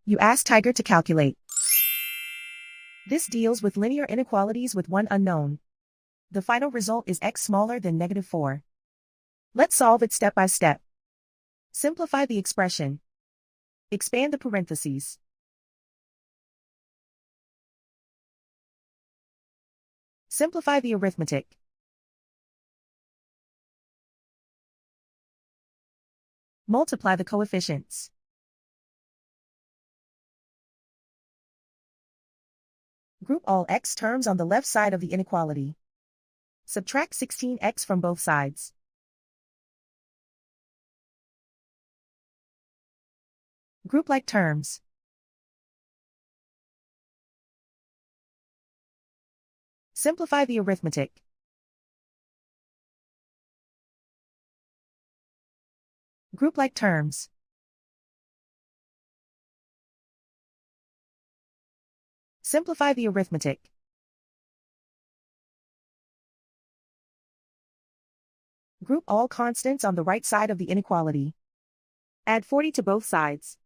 You ask Tiger to calculate. This deals with linear inequalities with one unknown. The final result is x smaller than -4. Let's solve it step by step. Simplify the expression. Expand the parentheses. Simplify the arithmetic. Multiply the coefficients. Group all x terms on the left side of the inequality. Subtract 16x from both sides. Group like terms. Simplify the arithmetic. Group like terms. Simplify the arithmetic. Group all constants on the right side of the inequality. Add 40 to both sides.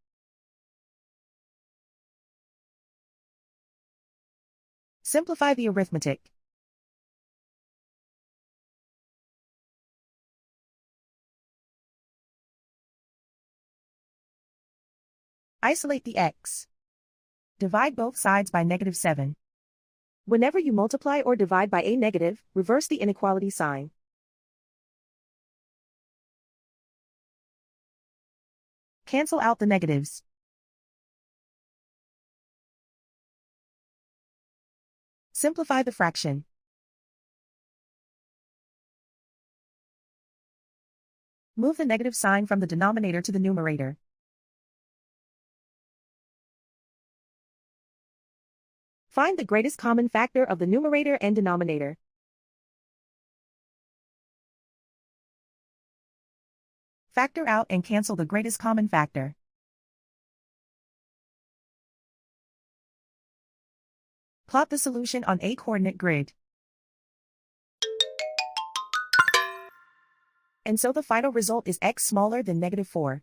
Simplify the arithmetic. Isolate the x. Divide both sides by -7. Whenever you multiply or divide by a negative, reverse the inequality sign. Cancel out the negatives. Simplify the fraction. Move the negative sign from the denominator to the numerator. Find the greatest common factor of the numerator and denominator. Factor out and cancel the greatest common factor. Plot the solution on a coordinate grid. And so the final result is x smaller than -4.